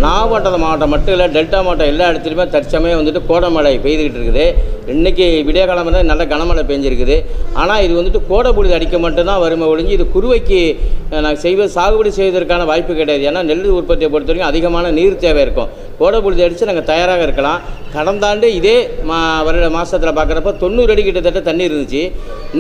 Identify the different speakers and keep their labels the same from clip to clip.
Speaker 1: நாகப்பட்டினம் மாவட்டம் மட்டும் இல்லை, டெல்டா மாவட்டம் எல்லா இடத்துலையுமே தற்சமயம் வந்துட்டு கோடமழை பெய்துக்கிட்டு இருக்குது. இன்றைக்கி விடிய காலம் வந்து நல்ல கனமழை பெஞ்சிருக்குது. ஆனால் இது வந்துட்டு கோடை பொழுது அடிக்க மட்டும்தான் வருமே ஒழிஞ்சு இது குறுவைக்கு நாங்கள் சாகுபடி செய்வதற்கான வாய்ப்பு கிடையாது. ஏன்னா நெல் உற்பத்தியை பொறுத்த வரைக்கும் அதிகமான நீர் தேவை இருக்கும். கோடை பொழுது அடித்து நாங்கள் தயாராக இருக்கலாம். கடந்த ஆண்டு இதே மாதத்தில் பார்க்குறப்ப 90 அடி கிட்டத்தட்ட தண்ணி இருந்துச்சு.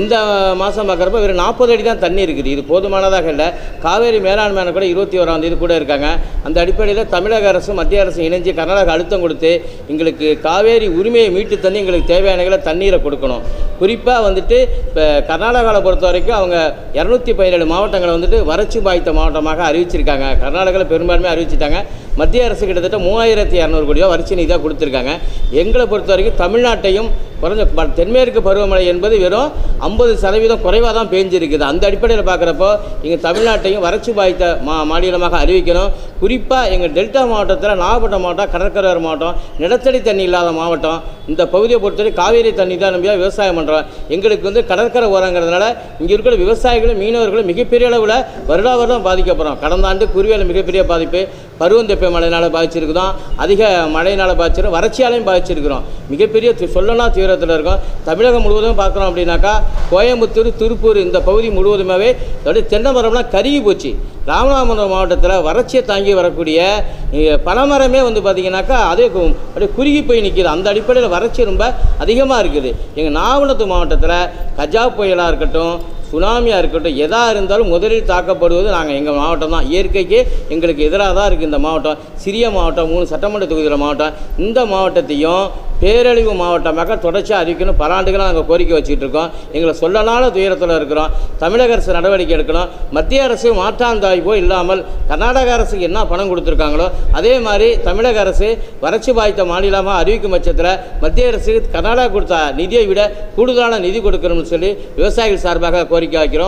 Speaker 1: இந்த மாதம் பார்க்குறப்ப வெறும் 40 அடி தான் தண்ணி இருக்குது. இது போதுமானதாக இல்லை. காவேரி மேலாண்மையான கூட 21ஆம் தேதி கூட இருக்காங்க. அந்த அடிப்படையில் தமிழக அரசும் மத்திய அரசும் இணைஞ்சு கர்நாடகா அழுத்தம் கொடுத்து எங்களுக்கு காவேரி உரிமையை மீட்டு தந்து எங்களுக்கு தேவையான தண்ணீரை கொடுக்கணும். குறிப்பாக வந்துட்டு இப்போ கர்நாடகாவில் பொறுத்த வரைக்கும் அவங்க 217 மாவட்டங்களை வந்துட்டு வறட்சி பாதித்த மாவட்டமாக அறிவிச்சிருக்காங்க. கர்நாடகாவில் பெரும்பான்மையாக அறிவிச்சிட்டாங்க. மத்திய அரசு கிட்டத்தட்ட 3200 கோடி ரூபா வறட்சி நிதியாக கொடுத்துருக்காங்க. எங்களை பொறுத்த வரைக்கும் தமிழ்நாட்டையும் குறைஞ்ச தென்மேற்கு பருவமழை என்பது வெறும் 50% குறைவாக தான் பேஞ்சிருக்குது. அந்த அடிப்படையில் பார்க்குறப்போ எங்கள் தமிழ்நாட்டையும் வறட்சி பாதித்த மாநிலமாக அறிவிக்கணும். குறிப்பாக எங்கள் டெல்டா மாவட்டத்தில் நாகப்பட்டினம் மாவட்டம் கடற்கரை மாவட்டம், நிலத்தடி தண்ணி இல்லாத மாவட்டம். இந்த பகுதியை பொறுத்தவரை காவேரி தண்ணி தான் நம்பியாக விவசாயம் பண்ணுறோம். எங்களுக்கு வந்து கடற்கரை ஓரங்கிறதுனால இங்கே இருக்கிற விவசாயிகளும் மீனவர்களும் மிகப்பெரிய அளவில் வருடம் பாதிக்கப்படுறோம். கடந்த ஆண்டு குருவியில் மிகப்பெரிய பாதிப்பு, பருவந்தெப்ப மழையினால் பாதிச்சிருக்குதோம், அதிக மழையினால் பாதிச்சிருக்கோம், வறட்சியாலையும் பாதிச்சிருக்கிறோம். மிகப்பெரிய சொல்லனா தீவிரத்தில் இருக்கும். தமிழகம் முழுவதும் பார்க்குறோம் அப்படின்னாக்கா கோயம்புத்தூர், திருப்பூர் இந்த பகுதி முழுவதுமாகவே அதோடைய தென்னை மரம்லாம் கருகி போச்சு. ராமநாதபுரம் மாவட்டத்தில் வறட்சியை தாங்கி வரக்கூடிய பனைமரமே வந்து பார்த்திங்கனாக்கா அப்படியே குறுகி போய் நிற்கிது. அந்த அடிப்படையில் வறட்சி ரொம்ப அதிகமாக இருக்குது. எங்கள் நாகப்பட்டினம் மாவட்டத்தில் கஜா புயலாக இருக்கட்டும், சுனாமியாக இருக்கட்டும், எதாக இருந்தாலும் முதலில் தாக்கப்படுவது எங்கள் மாவட்டம் தான். இயற்கைக்கு எங்களுக்கு எதிராக தான் இருக்குது இந்த மாவட்டம். சிறிய மாவட்டம், 3 சட்டமன்ற தொகுதியில் மாவட்டம். இந்த மாவட்டத்தையும் பேரழிவு மாவட்டமாக தொடர்ச்சியாக அறிவிக்கணும். பல ஆண்டுகளாக நாங்கள் கோரிக்கை வச்சுக்கிட்டு இருக்கோம். எங்களை சொல்லனால துயரத்தில் இருக்கிறோம். தமிழக அரசு நடவடிக்கை எடுக்கணும். மத்திய அரசு மாற்றாந்தாய்வோ இல்லாமல் கர்நாடக அரசுக்கு என்ன பணம் கொடுத்துருக்காங்களோ அதே மாதிரி தமிழக அரசு வறட்சி பாதித்த மாநிலமாக அறிவிக்கும் பட்சத்தில் மத்திய அரசு கர்நாடகா கொடுத்த நிதியை விட கூடுதலான நிதி கொடுக்கணும்னு சொல்லி விவசாயிகள் சார்பாக கோரிக்கை வைக்கிறோம்.